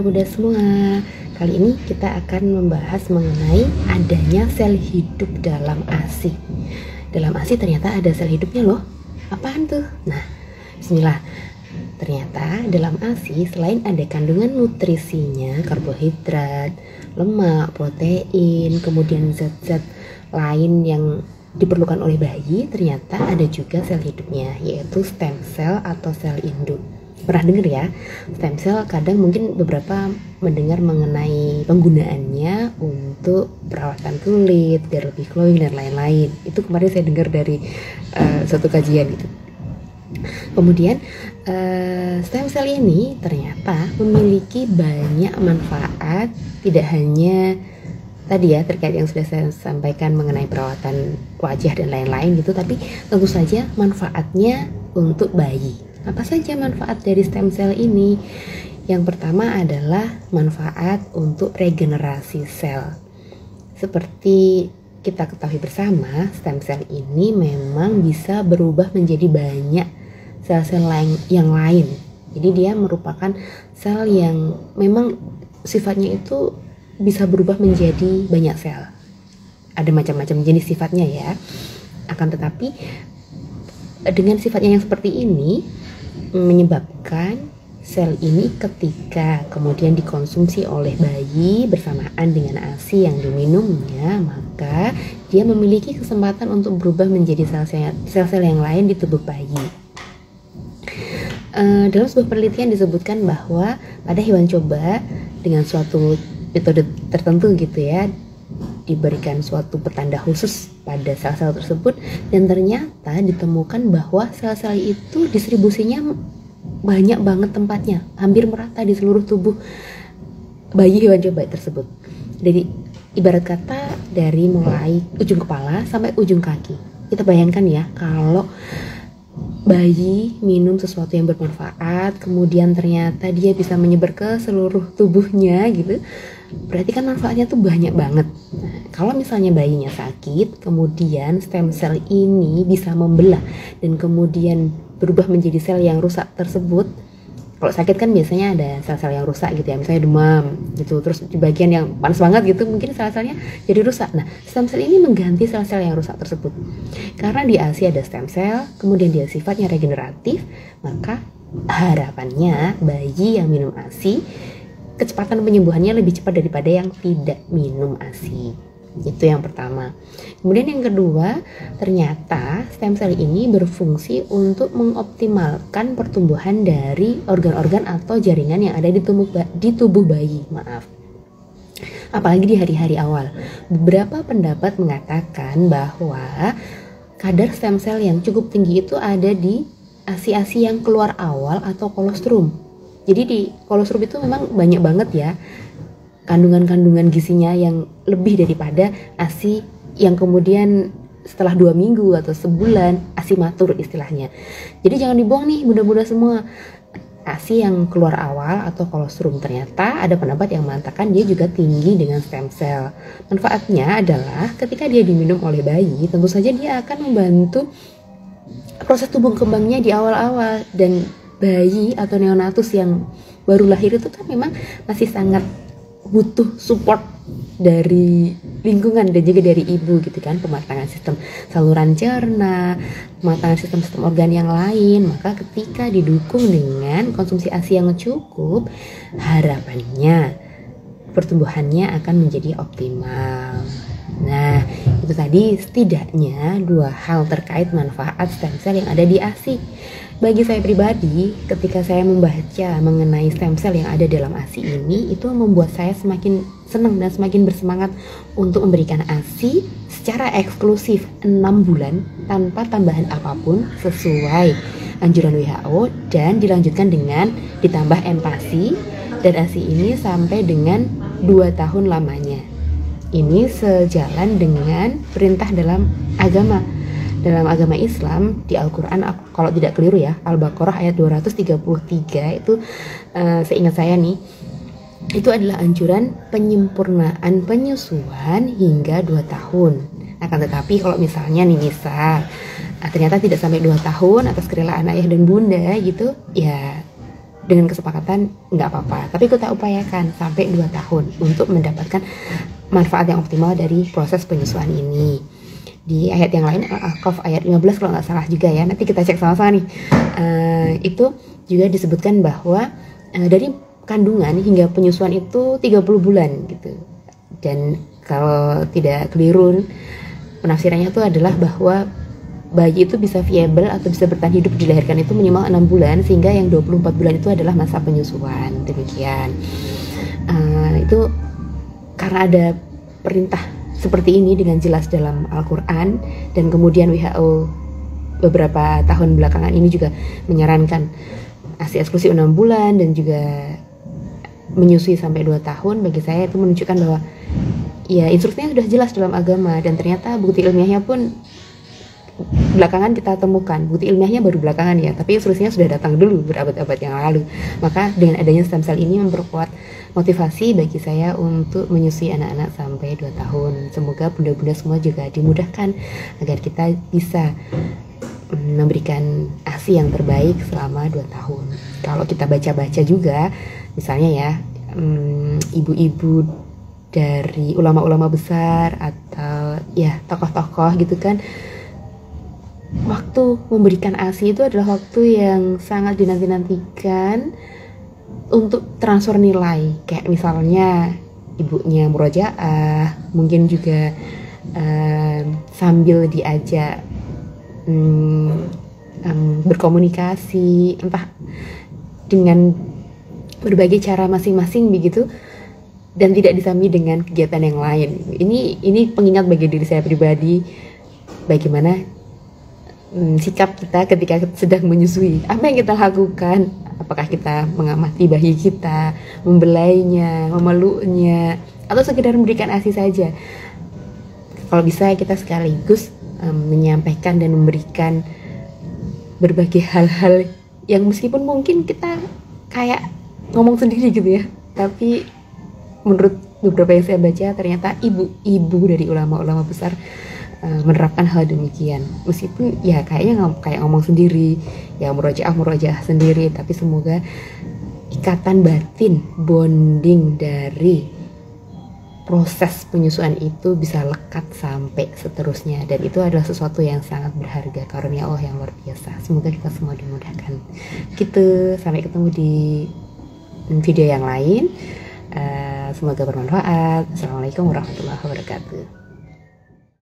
Bunda semua. Kali ini kita akan membahas mengenai adanya sel hidup dalam ASI. Dalam ASI ternyata ada sel hidupnya loh. Apaan tuh? Nah, bismillah. Ternyata dalam ASI selain ada kandungan nutrisinya, karbohidrat, lemak, protein, kemudian zat-zat lain yang diperlukan oleh bayi, ternyata ada juga sel hidupnya, yaitu stem cell atau sel induk. Pernah dengar ya, stem cell? Kadang mungkin beberapa mendengar mengenai penggunaannya untuk perawatan kulit biar lebih glowing dan lain-lain. Itu kemarin saya dengar dari suatu kajian gitu. Kemudian stem cell ini ternyata memiliki banyak manfaat, tidak hanya tadi ya terkait yang sudah saya sampaikan mengenai perawatan wajah dan lain-lain gitu, tapi tentu saja manfaatnya untuk bayi. Apa saja manfaat dari stem cell ini? Yang pertama adalah manfaat untuk regenerasi sel. Seperti kita ketahui bersama, stem cell ini memang bisa berubah menjadi banyak sel-sel yang lain. Jadi dia merupakan sel yang memang sifatnya itu bisa berubah menjadi banyak sel. Ada macam-macam jenis sifatnya ya. Akan tetapi dengan sifatnya yang seperti ini menyebabkan sel ini ketika kemudian dikonsumsi oleh bayi bersamaan dengan ASI yang diminumnya, maka dia memiliki kesempatan untuk berubah menjadi sel-sel yang lain di tubuh bayi. Dalam sebuah penelitian disebutkan bahwa pada hewan coba dengan suatu metode tertentu gitu ya, diberikan suatu pertanda khusus pada sel-sel tersebut, dan ternyata ditemukan bahwa sel-sel itu distribusinya banyak banget tempatnya, hampir merata di seluruh tubuh bayi hewan coba tersebut. Jadi ibarat kata dari mulai ujung kepala sampai ujung kaki. Kita bayangkan ya, kalau bayi minum sesuatu yang bermanfaat, kemudian ternyata dia bisa menyebar ke seluruh tubuhnya gitu, berarti kan manfaatnya tuh banyak banget. Nah, kalau misalnya bayinya sakit, kemudian stem cell ini bisa membelah dan kemudian berubah menjadi sel yang rusak tersebut. Kalau sakit kan biasanya ada sel-sel yang rusak gitu ya, misalnya demam gitu, terus di bagian yang panas banget gitu mungkin sel-selnya jadi rusak. Nah, stem cell ini mengganti sel-sel yang rusak tersebut. Karena di ASI ada stem cell, kemudian dia sifatnya regeneratif, maka harapannya bayi yang minum ASI kecepatan penyembuhannya lebih cepat daripada yang tidak minum ASI. Itu yang pertama. Kemudian yang kedua, ternyata stem cell ini berfungsi untuk mengoptimalkan pertumbuhan dari organ-organ atau jaringan yang ada di tubuh bayi. Apalagi di hari-hari awal. Beberapa pendapat mengatakan bahwa kadar stem cell yang cukup tinggi itu ada di ASI-ASI yang keluar awal atau kolostrum. Jadi di kolostrum itu memang banyak banget ya kandungan-kandungan gizinya yang lebih daripada ASI yang kemudian setelah 2 minggu atau sebulan, ASI matur istilahnya. Jadi jangan dibuang nih bunda-bunda semua. ASI yang keluar awal atau kolostrum ternyata ada pendapat yang mengatakan dia juga tinggi dengan stem cell. Manfaatnya adalah ketika dia diminum oleh bayi, tentu saja dia akan membantu proses tumbuh kembangnya di awal-awal, dan bayi atau neonatus yang baru lahir itu kan memang masih sangat butuh support dari lingkungan dan juga dari ibu gitu kan, pematangan sistem saluran cerna, pematangan sistem organ yang lain. Maka ketika didukung dengan konsumsi ASI yang cukup, harapannya pertumbuhannya akan menjadi optimal. Nah, itu tadi setidaknya 2 hal terkait manfaat stem cell yang ada di ASI. Bagi saya pribadi, ketika saya membaca mengenai stem cell yang ada dalam ASI ini, itu membuat saya semakin senang dan semakin bersemangat untuk memberikan ASI secara eksklusif 6 bulan tanpa tambahan apapun sesuai anjuran WHO, dan dilanjutkan dengan ditambah empasi, dan ASI ini sampai dengan 2 tahun lamanya. Ini sejalan dengan perintah dalam agama. Dalam agama Islam di Al-Quran, kalau tidak keliru ya, Al-Baqarah ayat 233 itu seingat saya nih, itu adalah anjuran penyempurnaan penyusuan hingga 2 tahun. Akan tetapi kalau misalnya nih ternyata tidak sampai 2 tahun atas kerelaan ayah dan bunda gitu, ya dengan kesepakatan nggak apa-apa, tapi kita upayakan sampai 2 tahun untuk mendapatkan manfaat yang optimal dari proses penyusuan ini. Di ayat yang lain, Al-Ahqaf ayat 15 kalau nggak salah juga ya, nanti kita cek sama-sama nih. Itu juga disebutkan bahwa dari kandungan hingga penyusuan itu 30 bulan gitu. Dan kalau tidak keliru, penafsirannya itu adalah bahwa bayi itu bisa viable atau bisa bertahan hidup dilahirkan itu minimal 6 bulan, sehingga yang 24 bulan itu adalah masa penyusuan. Demikian. Itu karena ada perintah seperti ini dengan jelas dalam Al-Quran, dan kemudian WHO beberapa tahun belakangan ini juga menyarankan ASI eksklusif 6 bulan dan juga menyusui sampai 2 tahun. Bagi saya itu menunjukkan bahwa ya instruksinya sudah jelas dalam agama, dan ternyata bukti ilmiahnya pun belakangan kita temukan. Bukti ilmiahnya baru belakangan ya, tapi instruksinya sudah datang dulu berabad-abad yang lalu. Maka dengan adanya stem cell ini memperkuat motivasi bagi saya untuk menyusui anak-anak sampai 2 tahun. Semoga bunda-bunda semua juga dimudahkan agar kita bisa memberikan ASI yang terbaik selama 2 tahun. Kalau kita baca-baca juga, misalnya ya, ibu-ibu dari ulama-ulama besar atau ya tokoh-tokoh gitu kan, waktu memberikan ASI itu adalah waktu yang sangat dinanti-nantikan untuk transfer nilai. Kayak misalnya ibunya murojaah, mungkin juga sambil diajak berkomunikasi, entah dengan berbagai cara masing-masing begitu, dan tidak disambi dengan kegiatan yang lain. Ini pengingat bagi diri saya pribadi, bagaimana sikap kita ketika sedang menyusui. Apa yang kita lakukan? Apakah kita mengamati bayi kita, membelainya, memeluknya, atau sekedar memberikan ASI saja? Kalau bisa kita sekaligus menyampaikan dan memberikan berbagai hal-hal yang meskipun mungkin kita kayak ngomong sendiri gitu ya, tapi menurut beberapa yang saya baca ternyata ibu-ibu dari ulama-ulama besar menerapkan hal demikian. Meskipun ya kayaknya kayak ngomong sendiri, ya murojaah sendiri, tapi semoga ikatan batin, bonding dari proses penyusuan itu bisa lekat sampai seterusnya, dan itu adalah sesuatu yang sangat berharga, karunia Allah yang luar biasa. Semoga kita semua dimudahkan. Gitu, sampai ketemu di video yang lain. Semoga bermanfaat. Assalamualaikum warahmatullahi wabarakatuh.